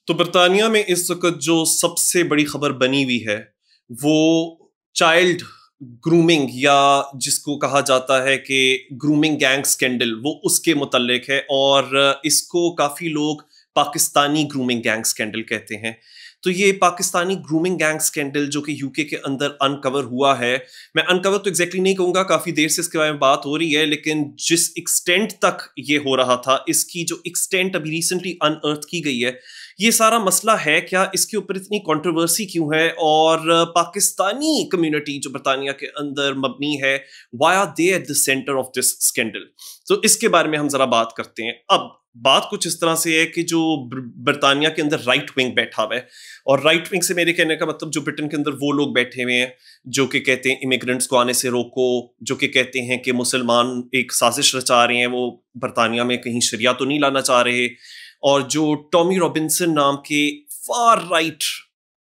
तो बरतानिया में इस वक्त जो सबसे बड़ी खबर बनी हुई है वो चाइल्ड ग्रूमिंग या जिसको कहा जाता है कि ग्रूमिंग गैंग स्कैंडल वो उसके मुतल्लिक है और इसको काफ़ी लोग पाकिस्तानी ग्रूमिंग गैंग स्कैंडल कहते हैं। तो ये पाकिस्तानी ग्रूमिंग गैंग स्कैंडल जो कि यूके के अंदर अनकवर हुआ है, मैं अनकवर तो एग्जैक्टली नहीं कहूँगा, काफ़ी देर से इसके बारे में बात हो रही है, लेकिन जिस एक्सटेंट तक ये हो रहा था, इसकी जो एक्सटेंट अभी रिसेंटली अनअर्थ की गई है, ये सारा मसला है क्या, इसके ऊपर इतनी कंट्रोवर्सी क्यों है और पाकिस्तानी कम्युनिटी जो बरतानिया के अंदर मबनी है, why are they at the centre of this scandal. तो इसके बारे में हम जरा बात करते हैं। अब बात कुछ इस तरह से है कि जो बरतानिया के अंदर राइट विंग बैठा हुआ है, और राइट विंग से मेरे कहने का मतलब जो ब्रिटेन के अंदर वो लोग बैठे हुए हैं जो कि कहते हैं इमिग्रेंट्स को आने से रोको, जो कि कहते हैं कि मुसलमान एक साजिश रचा रहे हैं, वो बरतानिया में कहीं शरिया तो नहीं लाना चाह रहे, और जो टॉमी रॉबिन्सन नाम के फार राइट,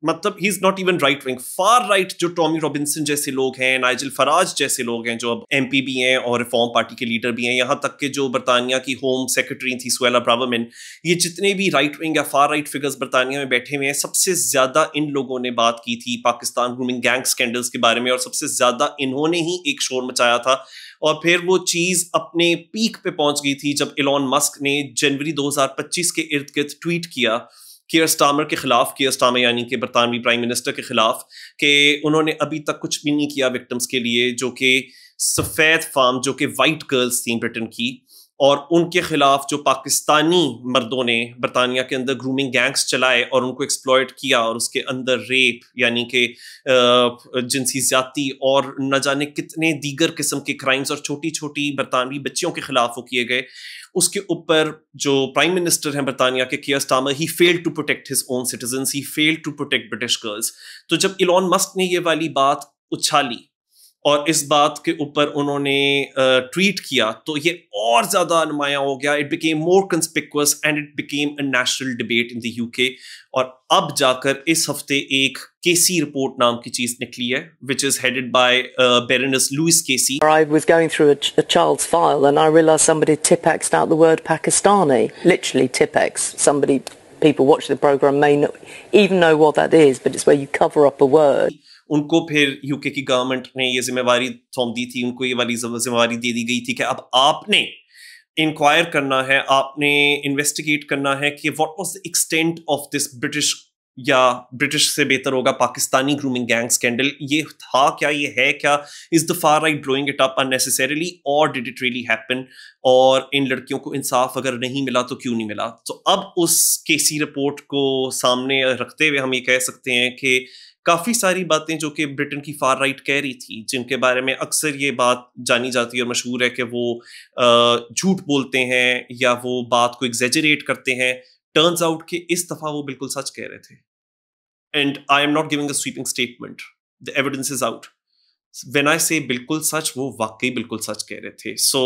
मतलब he is not even right wing, far right जो टॉमी रॉबिन्सन जैसे लोग हैं, नाइजल फराज जैसे लोग हैं जो अब एमपी भी हैं और रिफॉर्म पार्टी के लीडर भी हैं, यहाँ तक के जो बरतानिया की होम सेक्रेटरी थी सुएला ब्रावर्मैन, ये जितने भी राइट विंग या फार राइट फिगर्स बरतानिया में बैठे हुए हैं, सबसे ज्यादा इन लोगों ने बात की थी पाकिस्तान ग्रूमिंग गैंग स्कैंडल्स के बारे में, और सबसे ज्यादा इन्होंने ही एक शोर मचाया था। और फिर वो चीज अपने पीक पे पहुंच गई थी जब इलॉन मस्क ने जनवरी 2025 के इर्द गिर्द ट्वीट किया कियर स्टार्मर के खिलाफ, कियर स्टार्मर यानी कि बरतानवी प्राइम मिनिस्टर के खिलाफ, कि उन्होंने अभी तक कुछ भी नहीं किया विक्टिम्स के लिए, जो कि सफ़ेद फार्म जो कि वाइट गर्ल्स थी ब्रिटेन की, और उनके खिलाफ जो पाकिस्तानी मर्दों ने बरतानिया के अंदर ग्रूमिंग गैंग्स चलाए और उनको एक्सप्लॉयट किया, और उसके अंदर रेप यानी कि जिनसी ज्यादती और न जाने कितने दीगर किस्म के क्राइम्स और छोटी छोटी बरतानवी बच्चियों के खिलाफ वो किए गए, उसके ऊपर जो प्राइम मिनिस्टर हैं बरतानिया के Keir Starmer, he failed to protect his own citizens, he failed to protect British girls. तो जब इलॉन मस्क ने ये वाली बात उछाली और इस बात के ऊपर उन्होंने ट्वीट किया, तो ये और ज्यादा नुमाया हो गया, it became more कंस्पिक्वस and it became a national debate in the UK. और अब जाकर इस हफ्ते एक केसी रिपोर्ट नाम की चीज निकली है, which is headed by Baroness Louise Casey. I was going through a child's file and I realised somebody Tipexed out the word Pakistani, literally Tipex. People watching the programme may not even know what that is, but it's where you cover up a word. उनको फिर UK की government ने ये जिम्मेवारी सौंप दी थी, उनको ये वाली जिम्मेवारी दे दी गई थी कि अब आपने इंक्वायर करना है, आपने इन्वेस्टिगेट करना है कि what was the extent of this British, या ब्रिटिश से बेहतर होगा पाकिस्तानी ग्रूमिंग गैंग स्कैंडल। ये था क्या, ये है क्या, is the far right blowing it up unnecessarily, और डिड इट रियली हैपन, और इन लड़कियों को इंसाफ अगर नहीं मिला तो क्यों नहीं मिला। तो अब उस केसी रिपोर्ट को सामने रखते हुए हम ये कह सकते हैं कि काफ़ी सारी बातें जो कि ब्रिटेन की फार राइट कह रही थी, जिनके बारे में अक्सर ये बात जानी जाती है और मशहूर है कि वो झूठ बोलते हैं या वो बात को एग्जेजरेट करते हैं, टर्न्स आउट कि इस दफ़ा वो बिल्कुल सच कह रहे थे। And I am not giving a sweeping statement, the evidence is out. When I से बिल्कुल सच, वो वाकई बिल्कुल सच कह रहे थे। सो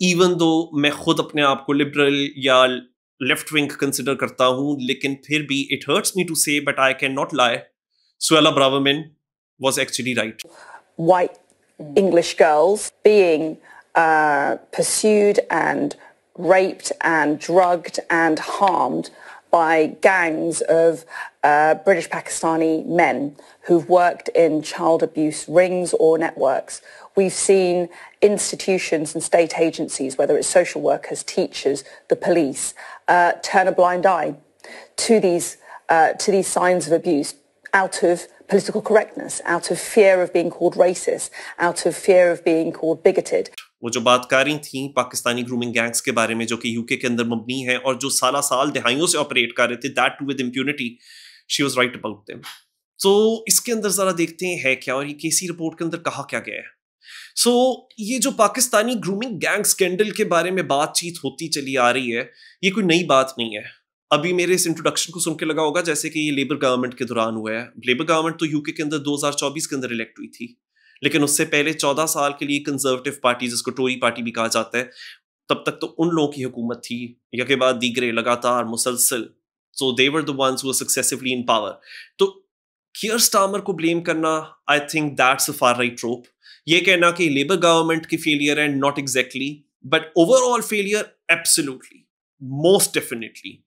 इवन दो मैं खुद अपने आप को लिबरल या लेफ्ट विंग कंसिडर करता हूँ, लेकिन फिर भी इट हर्ट्स मी टू से, but I can not lie, Suella Braverman was actually right. White English girls being pursued and raped and drugged and harmed by gangs of British Pakistani men who've worked in child abuse rings or networks. We've seen institutions and state agencies, whether it's social workers, teachers, the police, turn a blind eye to these signs of abuse, out of political correctness, out of fear of being called racist, out of fear of being called bigoted. वो जो बात कर रही थी Pakistani grooming gangs के बारे में जो कि यूके के अंदर मबनी है और जो साल दहाइयों से ऑपरेट कर रहे थे, that too with impunity, she was right about them. So इसके अंदर जरा देखते हैं है क्या, और ये केसी रिपोर्ट के अंदर कहा क्या गया है। सो ये जो पाकिस्तानी ग्रूमिंग गैंग स्कैंडल के बारे में बातचीत होती चली आ रही है, ये कोई नई बात नहीं है। अभी मेरे इस इंट्रोडक्शन को सुन के लगा होगा जैसे कि ये लेबर गवर्नमेंट के दौरान हुआ है। लेबर गवर्नमेंट तो यूके के अंदर 2024 के अंदर इलेक्ट हुई थी, लेकिन उससे पहले 14 साल के लिए कंजर्वेटिव पार्टी, जिसको टोरी पार्टी भी कहा जाता है, तब तक तो उन लोगों की हुकूमत थी, या के बाद दीगरे लगातार मुसलसल। So they were the ones who were successively in power. तो कियर स्टार्मर को ब्लेम करना, I think that's a far right trope. ये कहना कि लेबर गवर्नमेंट की फेलियर है, not exactly, but overall failure absolutely, most definitely.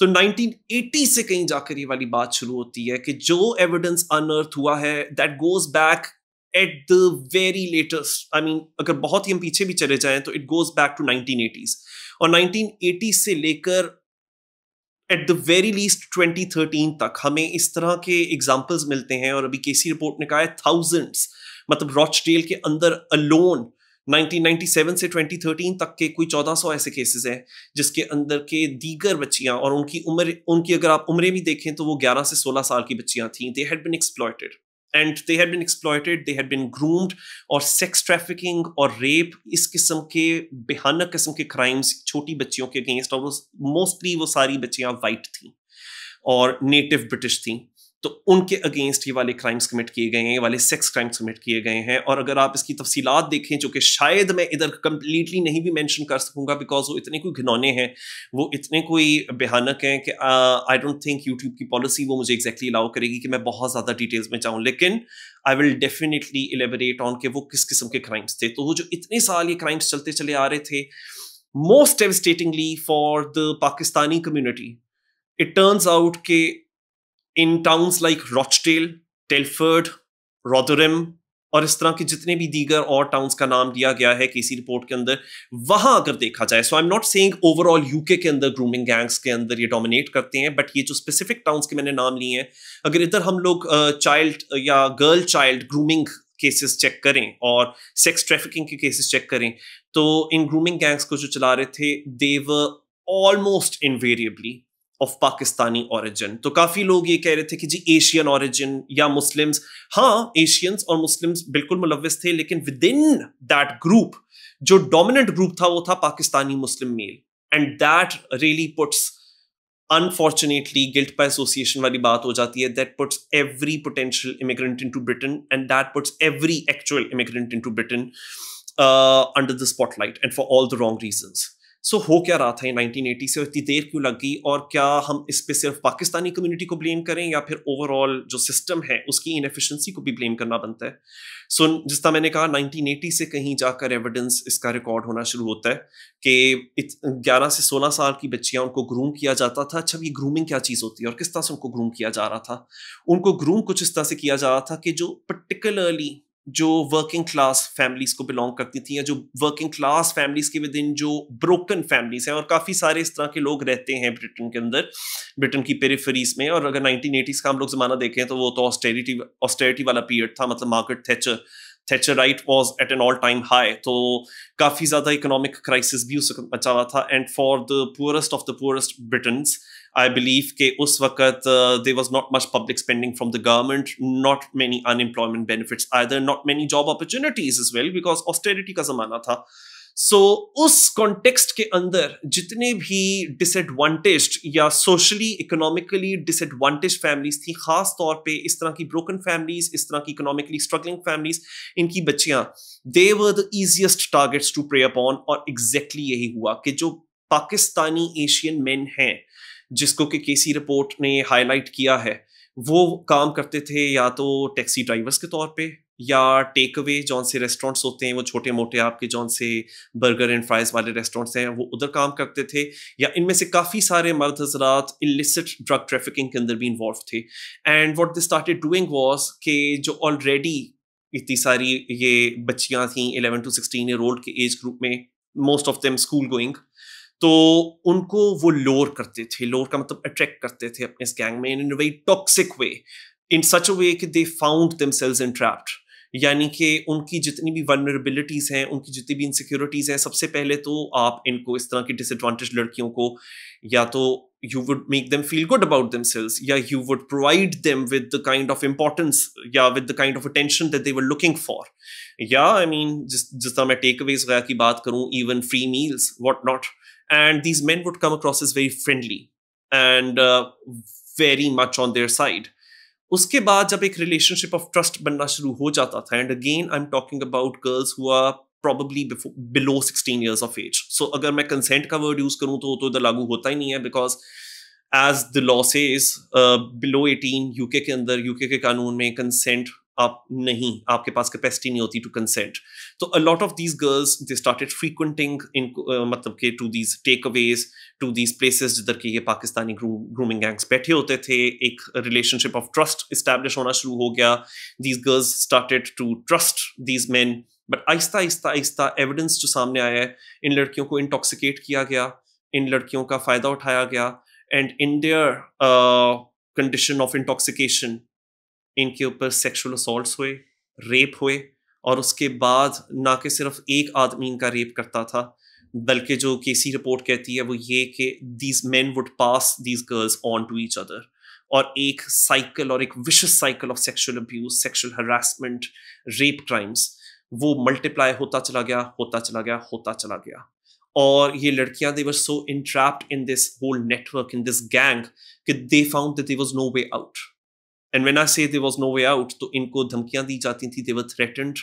तो 1980 से कहीं जाकर ये वाली बात शुरू होती है कि जो एविडेंस अनअर्थ हुआ है that goes back at the very latest, I mean अगर बहुत ही हम पीछे भी चले जाएं तो it goes back to 1980s, और 1980 से लेकर एट द वेरी लीस्ट 2013 तक हमें इस तरह के एग्जाम्पल्स मिलते हैं। और अभी केसी रिपोर्ट ने कहा है थाउजेंड्स, मतलब रॉचडेल के अंदर अलोन 1997 से 2013 तक के कोई 1400 ऐसे केसेस हैं जिसके अंदर के दीगर बच्चियां, और उनकी अगर आप उम्रें भी देखें तो वो 11 से 16 साल की बच्चियां थीं। They had been exploited and they had been exploited, they had been groomed, और सेक्स ट्रैफिकिंग और रेप इस किस्म के भयानक किस्म के क्राइम्स छोटी बच्चियों के अगेंस्ट, और मोस्टली वो सारी बच्चियां वाइट थीं और नेटिव ब्रिटिश थीं, तो उनके अगेंस्ट ये वाले क्राइम्स कमिट किए गए हैं, ये वाले सेक्स क्राइम्स कमिट किए गए हैं। और अगर आप इसकी तफसीलात देखें, जो कि शायद मैं इधर कंप्लीटली नहीं भी मेंशन कर सकूंगा बिकॉज वो इतने कोई घिनौने हैं, वो इतने कोई भयानक हैं कि आई डोंट थिंक यूट्यूब की पॉलिसी वो मुझे एग्जैक्टली अलाउ करेगी कि मैं बहुत ज़्यादा डिटेल्स में जाऊँ, लेकिन I will definitely elaborate on कि वो किस किस्म के क्राइम्स थे। तो वो जो इतने साल ये क्राइम्स चलते चले आ रहे थे, most devastatingly for the Pakistani community, it turns out के in towns like Rochdale, Telford, Rotherham और इस तरह के जितने भी दीगर और टाउन्स का नाम दिया गया है केसी रिपोर्ट के अंदर, वहां अगर देखा जाए, so I am not saying overall UK के अंदर ग्रूमिंग गैंग्स के अंदर ये डोमिनेट करते हैं, बट ये जो स्पेसिफिक टाउन्स के मैंने नाम लिए हैं, अगर इधर हम लोग चाइल्ड या girl child grooming cases check करें और सेक्स ट्रैफिकिंग के केसेस चेक करें, तो इन ग्रूमिंग गैंग्स को जो चला रहे थे they were almost invariably of Pakistani origin. तो काफी लोग ये कह रहे थे कि जी एशियन ओरिजिन या मुस्लिम्स, हाँ एशियंस और मुस्लिम्स बिल्कुल मुलव्वस थे, लेकिन विद इन दैट ग्रुप जो डोमिनेंट ग्रुप था वो था Pakistani Muslim male, and that really puts, unfortunately guilt by association वाली बात हो जाती है, that puts every potential immigrant into Britain and that puts every actual immigrant into Britain under the spotlight and for all the wrong reasons. So हो क्या रहा था 1980 से, इतनी देर क्यों लग गई, और क्या हम इस पे सिर्फ पाकिस्तानी कम्युनिटी को ब्लेम करें या फिर ओवरऑल जो सिस्टम है उसकी इनएफिशिएंसी को भी ब्लेम करना बनता है। सो जिस तरह मैंने कहा 1980 से कहीं जाकर एविडेंस इसका रिकॉर्ड होना शुरू होता है कि 11 से 16 साल की बच्चियां, उनको ग्रूम किया जाता था। अच्छा, ये ग्रूमिंग क्या चीज़ होती है और किस तरह से उनको ग्रूम किया जा रहा था? उनको ग्रूम कुछ इस तरह से किया जा रहा था कि जो पर्टिकुलरली जो वर्किंग क्लास फैमिलीज को बिलोंग करती थी, या जो वर्किंग क्लास फैमिलीज के विद इन जो ब्रोकन फैमिलीज हैं, और काफ़ी सारे इस तरह के लोग रहते हैं ब्रिटेन के अंदर, ब्रिटेन की पेरिफेरीज में। और अगर 1980s का हम लोग ज़माना देखें तो वो तो ऑस्टेरिटी वाला पीरियड था, मतलब Margaret Thatcherite was at an all time high, तो काफ़ी ज़्यादा इकोनॉमिक क्राइसिस भी उस वक्त मचा हुआ था। And for the poorest of the poorest Britons, I believe कि उस वक्त there was not much public spending from the government, not many unemployment benefits either, not many job opportunities as well, because austerity का ज़माना था। So उस context के अंदर जितने भी disadvantaged या socially economically disadvantaged families थी, खास तौर पे इस तरह की broken families, इस तरह की economically struggling families, इनकी बच्चियां, they were the easiest targets to prey upon। और exactly यही हुआ कि जो पाकिस्तानी एशियन men हैं जिसको कि केसी रिपोर्ट ने हाईलाइट किया है, वो काम करते थे या तो टैक्सी ड्राइवर्स के तौर पे, या टेक अवे जौन से रेस्टोरेंट्स होते हैं वो छोटे मोटे आपके जौन से बर्गर एंड फ्राइज वाले रेस्टोरेंट्स हैं वो उधर काम करते थे, या इनमें से काफ़ी सारे मर्द हजरात इलिसिट ड्रग ट्रैफिकिंग के अंदर भी इन्वॉल्व थे। And what they started doing was कि जो ऑलरेडी इतनी सारी ये बच्चियां थीं 11 to 16 ईयर ओल्ड के एज ग्रुप में, most of them school going, तो उनको वो लोर करते थे। लोर का मतलब अट्रैक्ट करते थे अपने इस गैंग में इन अ वेरी टॉक्सिक वे, इन सच अ वे कि दे फाउंड देमसेल्व्स एनट्रैप्ड, यानी कि उनकी जितनी भी वल्नरेबिलिटीज हैं, उनकी जितनी भी इनसिक्योरिटीज हैं, सबसे पहले तो आप इनको इस तरह की डिसएडवांटेज लड़कियों को या तो you would make them feel good about themselves, या you would provide them with the kind of importance या with the kind of attention that they were looking for, या I mean जिस तरह मैं takeaways वगैरह की बात करूं, even free meals, what not, and these men would come across as very friendly and very much on their side. उसके बाद जब एक relationship of trust बनना शुरू हो जाता था, and again I'm talking about girls who are probably below 16 years of age. So अगर मैं consent का word use करूँ तो इधर लागू होता ही नहीं है, because as the law says below 18 UK के अंदर, UK के कानून में consent आप नहीं, आपके पास कैपेसिटी नहीं होती टू कंसेंट. तो a lot of these girls they started frequenting in मतलब के to these takeaways, to these places जिधर के ये पाकिस्तानी ग्रूमिंग गैंग्स बैठे होते थे. एक रिलेशनशिप ऑफ ट्रस्ट इस्टेब्लिश होना शुरू हो गया. These girls started to trust these men. But आहिस्ता आहिस्ता आहिस्ता एविडेंस जो सामने आया है, इन लड़कियों को इंटॉक्सिकेट किया गया, इन लड़कियों का फायदा उठाया गया, and in their condition of intoxication इनके ऊपर सेक्सुअल असॉल्ट्स हुए, रेप हुए. और उसके बाद ना कि सिर्फ एक आदमी इनका रेप करता था, बल्कि जो केसी रिपोर्ट कहती है वो ये कि these men would pass these girls on to each other. और एक साइकिल और एक vicious cycle of sexual abuse, sexual harassment, rape crimes वो मल्टीप्लाई होता चला गया, होता चला गया, होता चला गया. और ये लड़कियां they were so entrapped in this whole network, in this gang, कि they found that there was no way out. And when I say there was no way out, तो इनको धमकियां दी जाती थी. They were threatened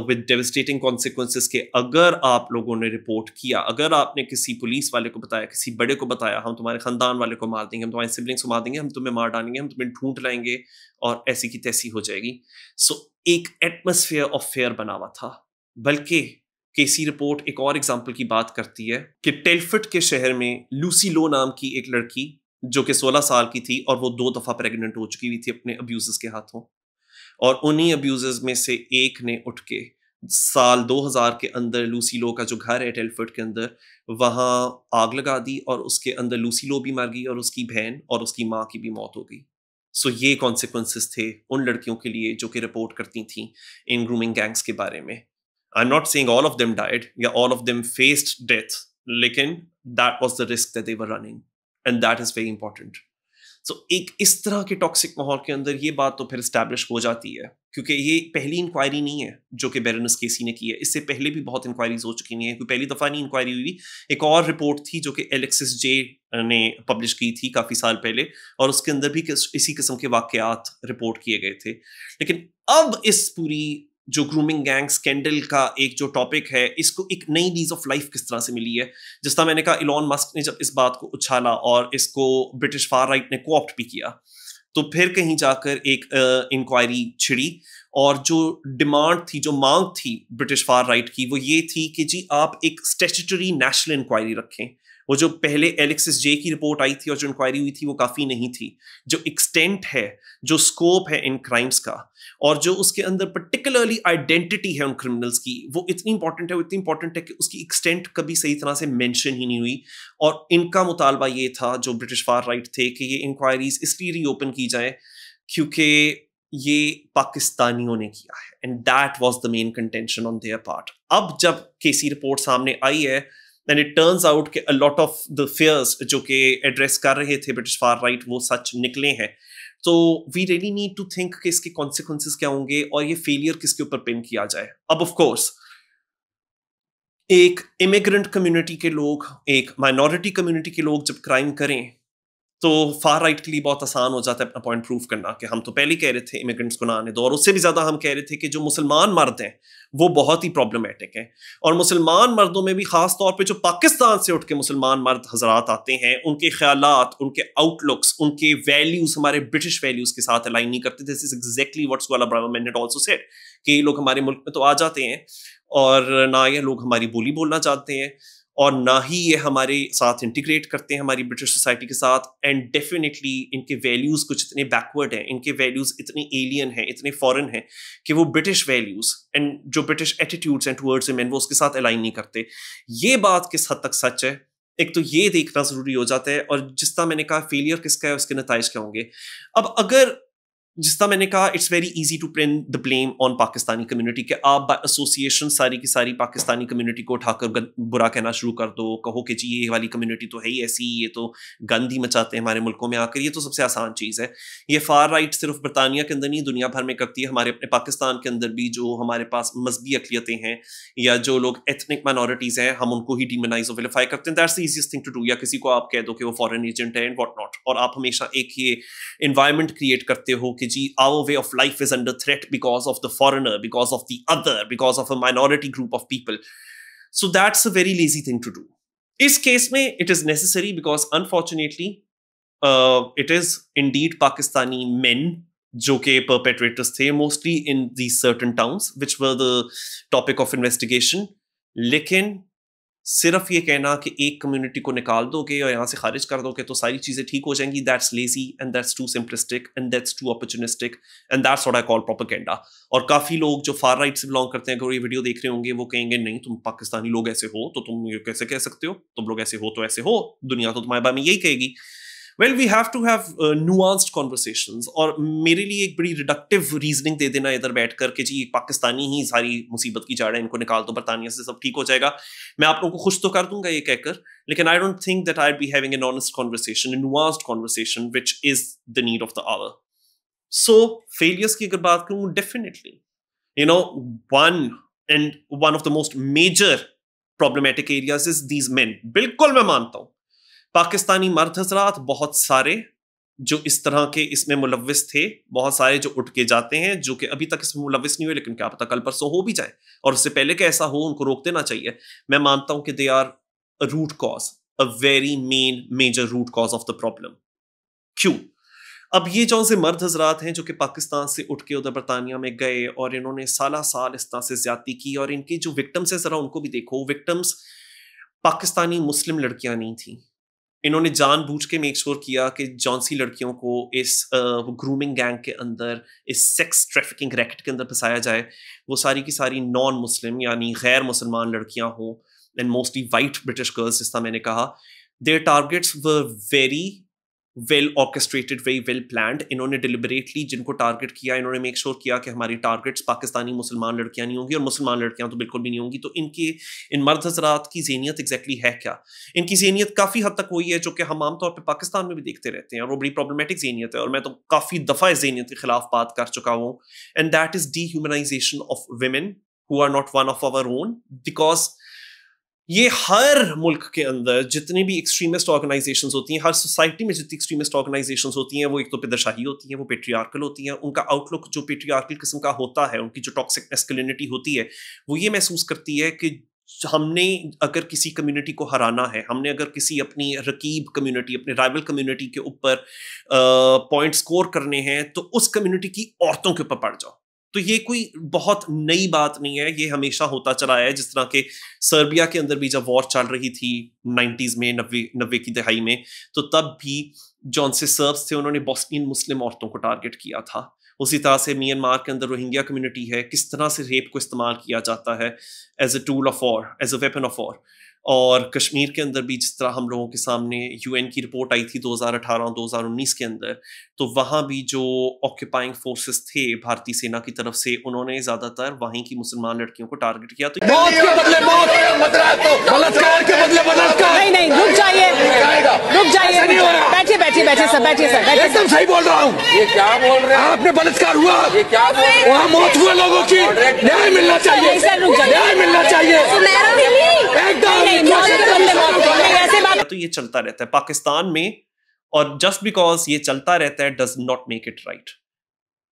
with devastating consequences के अगर आप लोगों ने रिपोर्ट किया, अगर आपने किसी पुलिस वाले को बताया, किसी बड़े को बताया, हम तुम्हारे खानदान वाले को मार देंगे, हम तुम्हारे सिबलिंग्स को मार देंगे, हम तुम्हें मार डालेंगे, हम तुम्हें ढूंढ लाएंगे, और ऐसी की तैसी हो जाएगी. सो एक एटमॉस्फेयर ऑफ फेयर बना हुआ था. बल्कि केसी रिपोर्ट एक और एग्जाम्पल की बात करती है कि टेलफिट के शहर में लूसी लो नाम की एक लड़की जो कि 16 साल की थी, और वो 2 दफा प्रेग्नेंट हो चुकी हुई थी अपने अब्यूजर्स के हाथों. और उन्हीं अब्यूजर्स में से एक ने उठ के साल 2000 के अंदर लूसी लो का जो घर है टेलफिट के अंदर, वहां आग लगा दी, और उसके अंदर लूसी लो भी मर गई, और उसकी बहन और उसकी माँ की भी मौत हो गई. सो ये कॉन्सिक्वेंसेस थे उन लड़कियों के लिए जो कि रिपोर्ट करती थी इन ग्रूमिंग गैंग्स के बारे में. I'm not saying all of them died, yeah, all of them faced death, लेकिन that was the risk that they were running, and that is very important. So एक इस तरह के टॉक्सिक माहौल के अंदर ये बात तो फिर एस्टैब्लिश हो जाती है, क्योंकि ये पहली इंक्वायरी नहीं है जो कि बेरेनिस केसी ने की है. इससे पहले भी बहुत इंक्वायरीज हो चुकी हैं. कोई पहली दफा नहीं इंक्वायरी हुई. एक और रिपोर्ट थी जो कि एलेक्सिस जे ने पब्लिश की थी काफी साल पहले, और उसके अंदर भी इसी किस्म के वाकयात रिपोर्ट किए गए थे. लेकिन अब इस पूरी जो ग्रूमिंग गैंग स्कैंडल का एक जो टॉपिक है, इसको एक नई लीज ऑफ लाइफ किस तरह से मिली है. जिस तरह मैंने कहा, इलॉन मस्क ने जब इस बात को उछाला और इसको ब्रिटिश फार राइट ने कोऑप्ट भी किया, तो फिर कहीं जाकर एक इंक्वायरी छिड़ी. और जो डिमांड थी, जो मांग थी ब्रिटिश फार राइट की, वो ये थी कि जी आप एक स्टैट्यूटरी नेशनल इंक्वायरी रखें. वो जो पहले एलेक्सिस जे की रिपोर्ट आई थी और जो इंक्वायरी हुई थी वो काफ़ी नहीं थी. जो एक्सटेंट है, जो स्कोप है इन क्राइम्स का, और जो उसके अंदर पर्टिकुलरली आइडेंटिटी है उन क्रिमिनल्स की, वो इतनी इंपॉर्टेंट है, वो इतनी इंपॉर्टेंट है कि उसकी एक्सटेंट कभी सही तरह से मेंशन ही नहीं हुई. और इनका मुतालबा ये था, जो ब्रिटिश फार राइट थे, कि ये इंक्वायरीज इसलिए रीओपन की जाए क्योंकि ये पाकिस्तानियों ने किया है, and that was the main contention on their part. अब जब केसी रिपोर्ट सामने आई है, एंड इट टर्न्स आउट कि a lot of the fears जो कि एड्रेस कर रहे थे ब्रिटिश फार राइट, वो सच निकले हैं. तो we really need to think कि इसके कॉन्सिक्वेंसेस क्या होंगे और ये फेलियर किसके ऊपर पिन किया जाए. अब ऑफ कोर्स एक इमिग्रेंट कम्युनिटी के लोग, एक माइनॉरिटी कम्युनिटी के लोग जब क्राइम करें, तो फार राइट के लिए बहुत आसान हो जाता है अपना पॉइंट प्रूव करना कि हम तो पहले कह रहे थे इमिग्रेंट्स को ना आने दो, और उससे भी ज्यादा हम कह रहे थे कि जो मुसलमान मर्द हैं वो बहुत ही प्रॉब्लमेटिक हैं. और मुसलमान मर्दों में भी खास तौर पे जो पाकिस्तान से उठ के मुसलमान मर्द हजरात आते हैं, उनके ख्यालात, उनके आउटलुक्स, उनके वैल्यूज हमारे ब्रिटिश वैल्यूज के साथ अलाइन नहीं करते. दिस इज एग्जैक्टली व्हाट सुअला ब्राह्मण हैड आल्सो सेड, कि ये लोग हमारे मुल्क में तो आ जाते हैं और ना ये लोग हमारी बोली बोलना चाहते हैं, और ना ही ये हमारे साथ इंटीग्रेट करते हैं हमारी ब्रिटिश सोसाइटी के साथ. एंड डेफिनेटली इनके वैल्यूज कुछ इतने बैकवर्ड हैं, इनके वैल्यूज इतने एलियन हैं, इतने फॉरेन हैं, कि वो ब्रिटिश वैल्यूज एंड जो ब्रिटिश एटीट्यूड्स हैं टुवर्ड्स विमेन, वो उसके साथ अलाइन नहीं करते. ये बात किस हद तक सच है, एक तो ये देखना जरूरी हो जाता है. और जिस तरह मैंने कहा फेलियर किसका है, उसके नताइज क्या होंगे. अब अगर जिस तरह मैंने कहा, it's very easy to pin the blame on Pakistani community, कि आप बाय एसोसिएशन सारी की सारी पाकिस्तानी कम्युनिटी को उठाकर बुरा कहना शुरू कर दो, कहो कि जी ये वाली कम्युनिटी तो है ही ऐसी, ये तो गंद मचाते हैं हमारे मुल्कों में आकर. ये तो सबसे आसान चीज़ है. ये फार राइट सिर्फ बरतानिया के अंदर नहीं, दुनिया भर में करती है. हमारे अपने पाकिस्तान के अंदर भी जो हमारे पास मजहबी अकलियतें हैं या जो लोग एथनिक माइनॉरिटीज़ हैं, हम उनको ही डिमोनाइज और विलिफाई करते हैं. That's the easiest thing to do. या किसी को आप कह दो कि वो फॉरेन एजेंट है एंड व्हाट नॉट, और आप हमेशा एक ये इन्वायरमेंट क्रिएट करते हो कि जी our way of life is under threat because of the foreigner, because of the other, because of a minority group of people. So that's a very lazy thing to do. इस case में it is necessary because unfortunately it is indeed Pakistani men जो कि perpetrators थे, mostly in these certain towns which were the topic of investigation. लेकिन सिर्फ ये कहना कि एक कम्युनिटी को निकाल दोगे और यहाँ से खारिज कर दोगे तो सारी चीजें ठीक हो जाएंगी, that's lazy and that's too simplistic and that's too opportunistic and that's what I call propaganda. और काफी लोग जो फार राइट से बिलोंग करते हैं, अगर ये वीडियो देख रहे होंगे, वो कहेंगे नहीं तुम पाकिस्तानी लोग ऐसे हो तो तुम ये कैसे कह सकते हो, तुम लोग ऐसे हो तो ऐसे हो, दुनिया तो तुम्हारे बारे में यही कहेगी. Well, we have to have nuanced conversations. और मेरे लिए एक बड़ी रिडक्टिव रीजनिंग दे देना इधर बैठ कर के जी पाकिस्तानी ही सारी मुसीबत की जड़ है, इनको निकाल दो बरतानिया से सब ठीक हो जाएगा, मैं आप लोगों को खुश तो कर दूंगा ये कहकर, लेकिन I don't think that I be having an honest conversation, an nuanced conversation which is the need of the hour. So failures की अगर बात करूं, definitely you know one of the most major problematic areas is these men. बिल्कुल मैं मानता हूं पाकिस्तानी मर्द हजरात बहुत सारे जो इस तरह के इसमें मुलव्विस थे, बहुत सारे जो उठ के जाते हैं, जो कि अभी तक इसमें मुलव्विस नहीं हुए, लेकिन क्या पता कल परसों हो भी जाए, और उससे पहले कि ऐसा हो उनको रोक देना चाहिए. मैं मानता हूं कि they are a root cause, a very major root cause of the problem. क्यों? अब ये जो से मर्द हजरात हैं जो कि पाकिस्तान से उठ के उधर बरतानिया में गए और इन्होंने साल इस तरह से ज्यादती की, और इनकी जो विक्टिम्स है जरा उनको भी देखो, विक्टिम्स पाकिस्तानी मुस्लिम लड़कियां नहीं थी. इन्होंने जानबूझ के मेक श्योर किया कि जौनसी लड़कियों को इस ग्रूमिंग गैंग के अंदर, इस सेक्स ट्रैफिकिंग रैकेट के अंदर फंसाया जाए, वो सारी की सारी नॉन मुस्लिम यानी गैर मुसलमान लड़कियां हों, and mostly white British girls, जिस तरह मैंने कहा. Their targets were very well orchestrated, very well planned. इन्होंने डिलिबरेटली जिनको टारगेट किया, इन्होंने मेक श्योर किया कि हमारी टारगेट्स पाकिस्तानी मुसलमान लड़कियां नहीं होंगी, और मुसलमान लड़कियां तो बिल्कुल भी नहीं होंगी. तो इन मर्द हजरात की ज़हनियत एग्जैक्टली है क्या? इनकी ज़हनियत काफ़ी हद तक वही है जो कि हम आमतौर पर पाकिस्तान में भी देखते रहते हैं, और वो बड़ी प्रॉब्लमेटिक ज़हनियत है, और मैं तो काफ़ी दफ़ा इस ज़हनियत के खिलाफ बात कर चुका हूँ. And that is dehumanization of women who are not one of our own. Because ये हर मुल्क के अंदर जितनी भी एक्सट्रीमिस्ट ऑर्गेनाइजेशंस होती हैं, हर सोसाइटी में जितनी एक्सट्रीमिस्ट ऑर्गेनाइजेशंस होती हैं, वो एक तो पिदरशाही होती हैं, वो पेट्रियार्कल होती हैं. उनका आउटलुक जो पेट्रियार्कल किस्म का होता है, उनकी जो टॉक्सिक मैस्कुलिनिटी होती है, वो ये महसूस करती है कि हमने अगर किसी कम्युनिटी को हराना है, हमने अगर किसी अपनी रकीब कम्युनिटी, अपने राइवल कम्युनिटी के ऊपर पॉइंट स्कोर करने हैं, तो उस कम्युनिटी की औरतों के ऊपर पड़ जाओ. तो ये कोई बहुत नई बात नहीं है, ये हमेशा होता चला है. जिस तरह के सर्बिया के अंदर भी जब वॉर चल रही थी 90s में, 90 की दहाई में, तो तब भी जौन से सर्ब्स थे उन्होंने बोस्नियन मुस्लिम औरतों को टारगेट किया था. उसी तरह से म्यांमार के अंदर रोहिंग्या कम्युनिटी है, किस तरह से रेप को इस्तेमाल किया जाता है as a tool of war, as a weapon of war. और कश्मीर के अंदर भी जिस तरह हम लोगों के सामने यूएन की रिपोर्ट आई थी 2018-2019 के अंदर, तो वहाँ भी जो ऑक्यूपाइंग फोर्सेस थे भारतीय सेना की तरफ से, उन्होंने ज्यादातर वहीं की मुसलमान लड़कियों को टारगेट किया. तो मौत के बदले मौत, बलात्कार के बदले बलात्कार. नहीं, रुक जाइए, बैठिए सर, एकदम सही बोल रहा हूँ. ये क्या बोल रहे हैं? आपने बलात्कार हुआ, ये क्या बोल रहे हैं? वहाँ मौत हुए लोगों की न्याय मिलना चाहिए, न्याय मिलना चाहिए. तो ये चलता रहता है पाकिस्तान में, और जस्ट बिकॉज ये चलता रहता है does not make it right.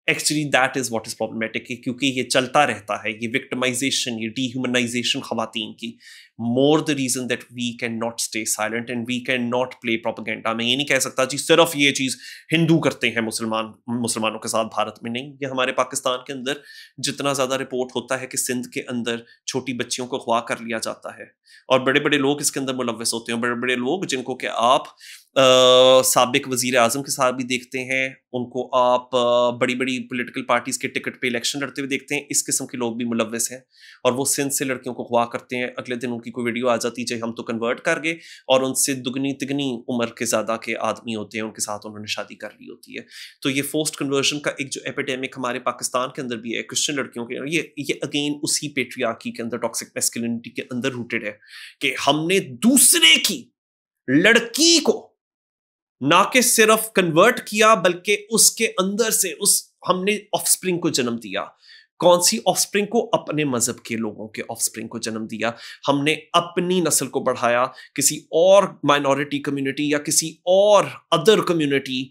Actually that is what is problematic, क्योंकि ये चलता रहता है, ये विक्टिमाइजेशन, ये डीह्यूमनाइजेशन खवातीन की, more the reason that we can not stay silent and we can not play propaganda. मैं ये नहीं कह सकता जी सिर्फ ये चीज हिंदू करते हैं मुसलमानों के साथ भारत में, नहीं. ये हमारे पाकिस्तान के अंदर जितना ज्यादा रिपोर्ट होता है कि सिंध के अंदर छोटी बच्चियों को अगवा कर लिया जाता है, और बड़े बड़े लोग इसके अंदर मुलव्वस होते हैं, बड़े बड़े लोग जिनको कि आप साबिक वजीर आजम के साथ भी देखते हैं, उनको आप बड़ी बड़ी पॉलिटिकल पार्टीज के टिकट पे इलेक्शन लड़ते हुए देखते हैं. इस किस्म के लोग भी मुलव्वस हैं, और वो सिंध से लड़कियों को अगवा करते हैं. अगले दिन उनकी कोई वीडियो आ जाती है, हम तो कन्वर्ट कर गए, और उनसे दुगनी तिगनी उम्र के ज्यादा के आदमी होते हैं, उनके साथ उन्होंने शादी कर ली होती है. तो ये फोर्स्ड कन्वर्जन का एक जो एपिडेमिक हमारे पाकिस्तान के अंदर भी है, क्रिश्चियन लड़कियों के, ये अगेन उसी पेट्रियार्की के अंदर, टॉक्सिक मैस्कुलिनिटी के अंदर रूटेड है, कि हमने दूसरे की लड़की को ना कि सिर्फ कन्वर्ट किया, बल्कि उसके अंदर से हमने ऑफस्प्रिंग को जन्म दिया. कौन सी ऑफस्प्रिंग को? अपने मजहब के लोगों के ऑफस्प्रिंग को जन्म दिया. हमने अपनी नस्ल को बढ़ाया, किसी और माइनॉरिटी कम्युनिटी या किसी और अदर कम्युनिटी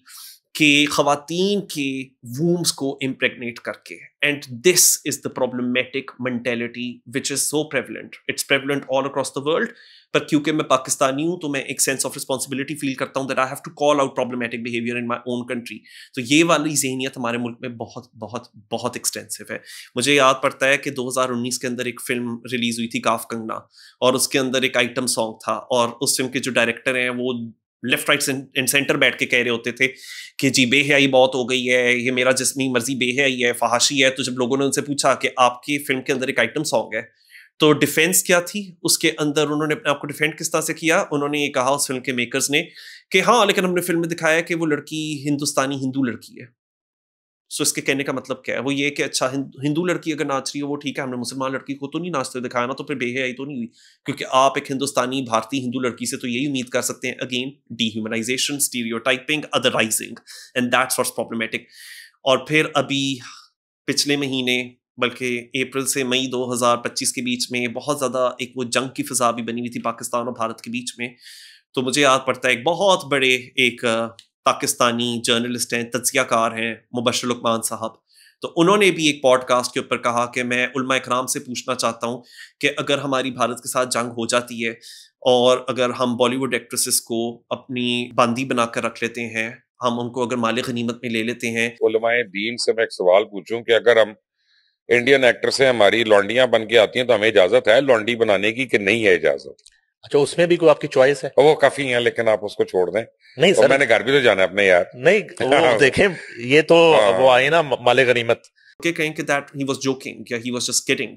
कि ख़वातीन के वूम्स को इम्प्रेगनेट करके. And this is the problematic mentality which is so prevalent. It's prevalent all across the world. पर क्योंकि मैं पाकिस्तानी हूं तो मैं एक सेंस ऑफ रिस्पॉन्सिबिलिटी फील करता हूं that I have to call out problematic behaviour in my own country. तो ये वाली ज़हनियत हमारे मुल्क में बहुत बहुत बहुत एक्सटेंसिव है. मुझे याद पड़ता है कि 2019 के अंदर एक फिल्म रिलीज हुई थी काफ कंगना, और उसके अंदर एक आइटम सॉन्ग था, और उस फिल्म के जो डायरेक्टर हैं वो लेफ्ट राइट एंड सेंटर बैठ के कह रहे होते थे कि जी बेहयाई बहुत हो गई है, ये मेरा जिस्मी मर्जी बेहयाई है, फहाशी है. तो जब लोगों ने उनसे पूछा कि आपकी फिल्म के अंदर एक आइटम सॉन्ग है, तो डिफेंस क्या थी उसके अंदर, उन्होंने अपने आप को डिफेंड किस तरह से किया. उन्होंने ये कहा उस फिल्म के मेकर्स ने कि हाँ लेकिन हमने फिल्म में दिखाया है कि वो लड़की हिंदुस्तानी हिंदू लड़की है. सो इसके कहने का मतलब क्या है? वो ये कि अच्छा हिंदू लड़की अगर नाच रही है वो ठीक है, हमने मुसलमान लड़की को तो नहीं नाचते दिखाया ना, तो फिर बेहयाई तो नहीं हुई. क्योंकि आप एक हिंदुस्तानी भारतीय हिंदू लड़की से तो यही उम्मीद कर सकते हैं, again dehumanisation, stereotyping, otherising, and that's what's problematic. और फिर अभी पिछले महीने, बल्कि अप्रैल से मई 2025 के बीच में बहुत ज़्यादा एक वो जंग की फिजा भी बनी हुई थी पाकिस्तान और भारत के बीच में. तो मुझे याद पड़ता है एक बहुत बड़े एक पाकिस्तानी जर्नलिस्ट हैं, तज्ज़ियाकार हैं, मुबश्शिर लुकमान साहब. तो उन्होंने भी एक पॉडकास्ट के ऊपर कहा कि मैं उलमा इकराम से पूछना चाहता हूँ कि अगर हमारी भारत के साथ जंग हो जाती है और अगर हम बॉलीवुड एक्ट्रेसेस को अपनी बंदी बनाकर रख लेते हैं, हम उनको अगर माले गनीमत में ले लेते हैं. उलमाए दीन से मैं एक सवाल पूछूं कि अगर हम इंडियन एक्टर से हमारी लौंडियां बन के आती हैं तो हमें इजाजत है लौंडी बनाने की कि नहीं है इजाजत? अच्छा, उसमें भी कोई आपकी चॉइस है? वो काफी है, लेकिन आप उसको छोड़ दें. नहीं सर, मैंने घर भी तो जाना है अपने यार. नहीं वो देखें, ये तो वो आई ना माले गनीमत के कहें कि दैट ही वाज जोकिंग या he was just kidding,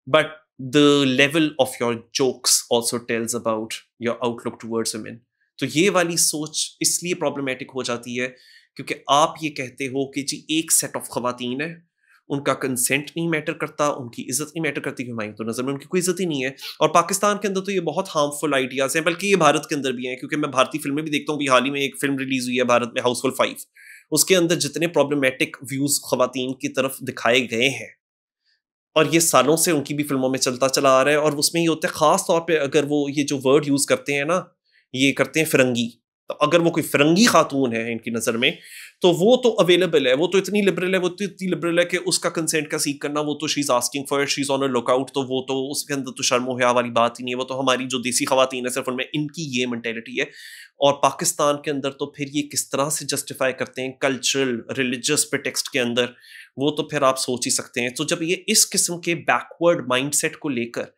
but the level of your jokes also tells about your outlook towards women. तो ये वाली सोच इसलिए प्रॉब्लमेटिक हो जाती है क्योंकि आप ये कहते हो कि जी एक सेट ऑफ खवातीन है, उनका कंसेंट नहीं मैटर करता, उनकी इज्जत नहीं मैटर करती, हमारी तो नज़र में उनकी कोई इज्जत ही नहीं है. और पाकिस्तान के अंदर तो ये बहुत हार्मफुल आइडियाज़ हैं, बल्कि ये भारत के अंदर भी हैं, क्योंकि मैं भारतीय फिल्में भी देखता हूँ. भी हाल ही में एक फिल्म रिलीज हुई है भारत में, हाउसफुल 5. उसके अंदर जितने प्रॉब्लमेटिक व्यूज़ खवातीन की तरफ दिखाए गए हैं, और ये सालों से उनकी भी फिल्मों में चलता चला आ रहा है, और उसमें ये होता है ख़ास तौर पर अगर वो ये जो वर्ड यूज़ करते हैं ना, ये करते हैं फिरंगी. तो अगर वो कोई फिरंगी खातून है इनकी नज़र में, तो वो तो अवेलेबल है, वो तो इतनी लिबरल है, वो तो इतनी लिबरल है कि उसका कंसेंट का सीख करना, वो तो she is asking for, she is on a lookout. तो वो तो उसके अंदर तो शर्म हया वाली बात ही नहीं है. वो तो हमारी जो देसी खवातीन है सिर्फ उनमें इनकी ये मेंटेलिटी है. और पाकिस्तान के अंदर तो फिर ये किस तरह से जस्टिफाई करते हैं कल्चरल रिलीजियस प्रिटेक्स्ट के अंदर, वो तो फिर आप सोच ही सकते हैं. तो जब ये इस किस्म के बैकवर्ड माइंडसेट को लेकर